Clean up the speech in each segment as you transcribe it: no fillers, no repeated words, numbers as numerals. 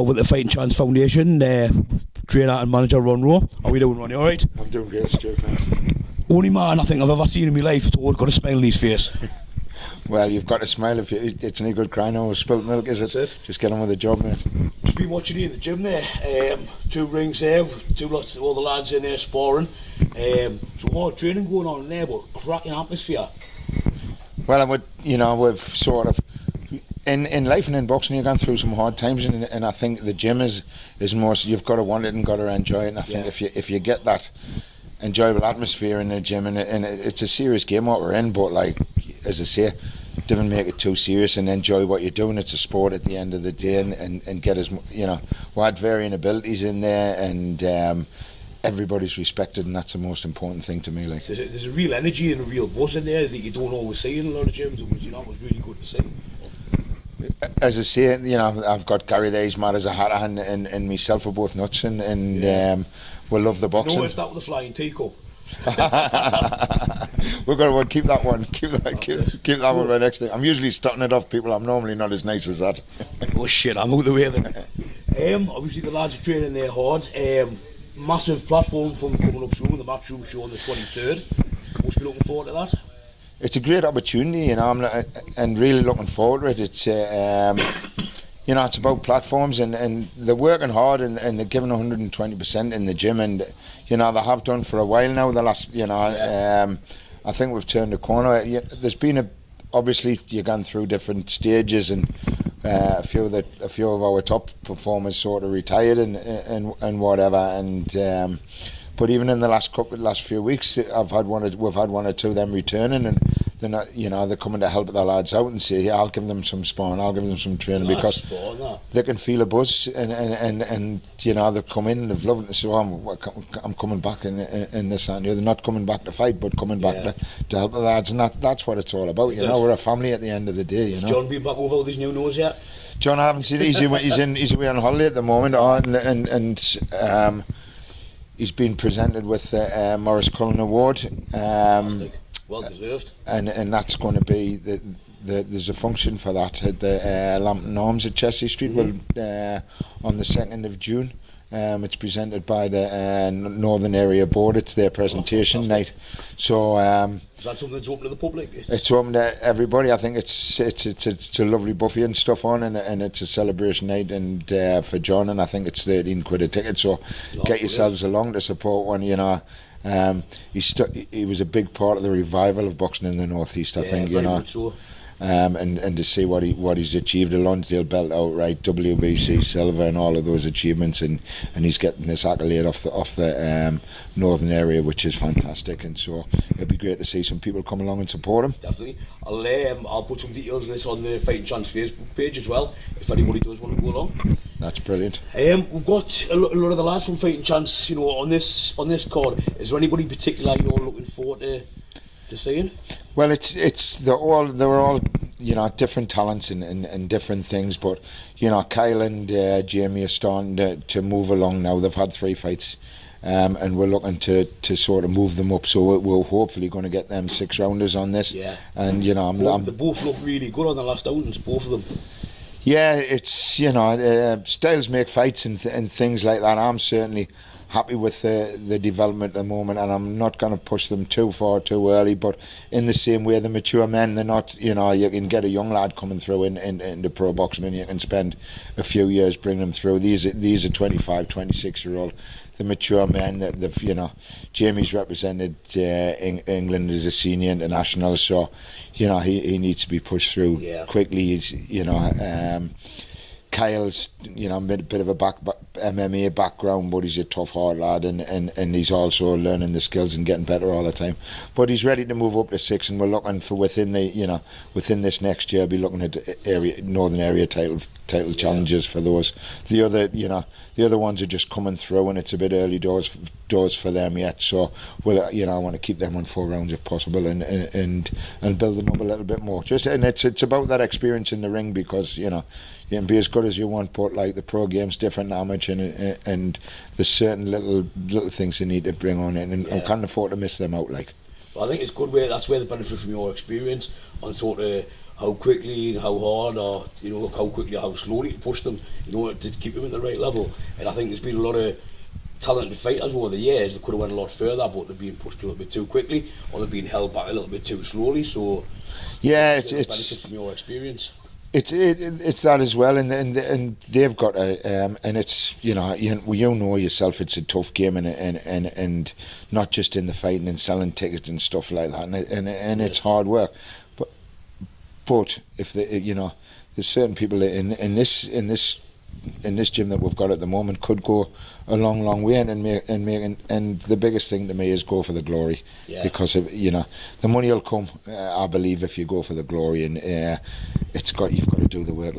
involved with the Fighting Chance Foundation, trainer and manager Rowe. How are we doing, Ronnie? All right? I'm doing great, Stuart. Thanks. Only man I think I've ever seen in my life that's got a smile on his face. Well, you've got to smile if it's any good crying over spilt milk, is it? That's it. Just get on with the job, mate. Just been watching you in the gym there. 2 rings there, all the lads in there sparring. Some hard training going on in there, but cracking atmosphere. Well, we've sort of in life and in boxing, you've gone through some hard times, and I think the gym is more. You've got to want it and got to enjoy it. And I think if you get that enjoyable atmosphere in the gym, and it's a serious game what we're in, but like as I say, don't make it too serious and enjoy what you're doing. It's a sport at the end of the day, and get as wide varying abilities in there, and everybody's respected, and that's the most important thing to me. Like there's a real energy and a real buzz in there that you don't always see in a lot of gyms. It was really good to see. As I say, I've got Gary there, he's mad as a hatter, and myself are both nuts, and we love the boxing. No, if that was the flying teacup. We're going to keep that one. Keep that one right next to. I'm usually starting it off people. I'm normally not as nice as that. Oh shit! I'm out the way then. Obviously the lads are training there hard. Massive platform from coming up soon. The Matchroom show on the 23rd. Must be looking forward to that. It's a great opportunity, and really looking forward to it. It's it's about platforms, and they're working hard, and they're giving 120% in the gym, and they have done for a while now. The last, I think we've turned a corner. There's been obviously you've gone through different stages, and a few of our top performers sort of retired and whatever, and. But even in the last few weeks, we've had one or two of them returning, and they're not, they're coming to help the lads out and say, I'll give them some sparring, I'll give them some training, because they can feel a buzz, and they've come in, they've loved it, so I'm coming back in this and the other. They're not coming back to fight, but coming back to help the lads, and that's what it's all about. We're a family at the end of the day. Has John been back over with his new nose yet? John, I haven't seen it. He's away on holiday at the moment, and he's been presented with the Maurice Cullen Award. Well deserved. And that's going to be there's a function for that at the Lambton Arms at Chelsea Street on the 2nd of June. It's presented by the Northern Area Board. It's their presentation night. So is that something that's open to the public? It's open to everybody. I think it's a lovely buffet and stuff on, and it's a celebration night, and for John, and I think it's £13 a ticket. So get yourselves along to support one. He was a big part of the revival of boxing in the North East. I think So. And to see what he's achieved, a Lonsdale belt outright, WBC silver, and all of those achievements, and he's getting this accolade off the Northern Area, which is fantastic. And so it'd be great to see some people come along and support him. Definitely. I'll put some details of this on the Fighting Chance Facebook page as well, if anybody does want to go along. That's brilliant. We've got a lot of the lads from Fighting Chance, on this card. Is there anybody particular you're looking forward to seeing? Well, they're all different talents and different things, but Kyle and Jamie are starting to move along now. They've had 3 fights, and we're looking to sort of move them up. So we're hopefully going to get them 6-rounders on this. Yeah. And they both look really good on the last outings, both of them. Yeah, it's styles make fights and things like that. I'm certainly happy with the development at the moment, and I'm not going to push them too far too early, but in the same way, the mature men, they're not, you can get a young lad coming through into pro boxing, and you can spend a few years bringing them through. These are 25, 26-year-old, the mature men that Jamie's represented England as a senior international, so he needs to be pushed through quickly. He's Kyle's, a bit of a MMA background, but he's a tough, hard lad, and he's also learning the skills and getting better all the time. But he's ready to move up to 6, and we're looking for within this next year, be looking at Northern Area title challenges for those. The other ones are just coming through, and it's a bit early doors for them yet. So I want to keep them on 4 rounds if possible, and build them up a little bit more. And it's about that experience in the ring, because you can be as good as you want, but like the pro game's different amateur, and there's certain little things you need to bring on in, and can't afford to miss them out. Like But I think it's good where that's where the benefit from your experience on sort of how quickly and how hard, or how quickly or how slowly to push them, to keep them at the right level. And I think there's been a lot of talented fighters over the years that could have went a lot further, but they're being pushed a little bit too quickly, or they're being held back a little bit too slowly. So yeah, it's benefit from your experience. It's that as well, and they've got a and it's you know yourself, it's a tough game, and not just in the fighting and selling tickets and stuff like that, and it's hard work, but if there's certain people in this gym that we've got at the moment could go a long way and the biggest thing to me is go for the glory, because the money will come, I believe, if you go for the glory, and you've got to do the work,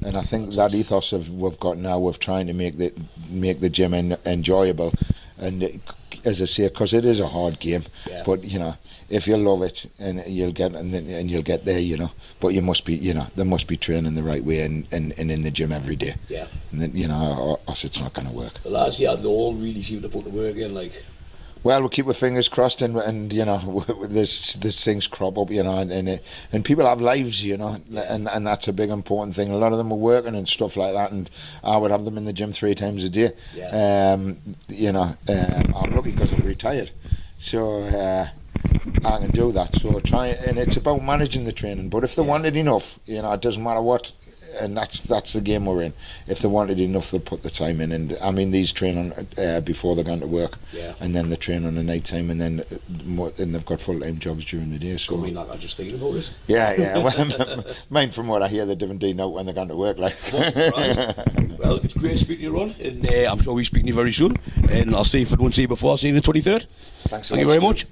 and I think that ethos we've got now of trying to make the gym enjoyable, and as I say, because it is a hard game, but if you love it, and you'll get there, but you must be there must be training the right way and in the gym every day, and then or else it's not going to work. The lads, they all really seem to put the work in, Well, we'll keep our fingers crossed, and there's things crop up, and people have lives, and that's a big important thing. A lot of them are working and stuff like that, and I would have them in the gym 3 times a day. I'm lucky because I'm retired, so I can do that. So and it's about managing the training. But if they wanted enough, it doesn't matter what. And that's the game we're in. If they wanted enough, they'll put the time in. And I mean, these train on before they're going to work, and then they train on the night time, and then they've got full-time jobs during the day. So I'm just thinking about it. Yeah. Well, mine, from what I hear, they're doing out when they're going to work. Well, it's great speaking to you, Ron, and I'm sure we'll speak to you very soon. And I'll see if I don't see you before. I'll see you on the 23rd. Thank you very much.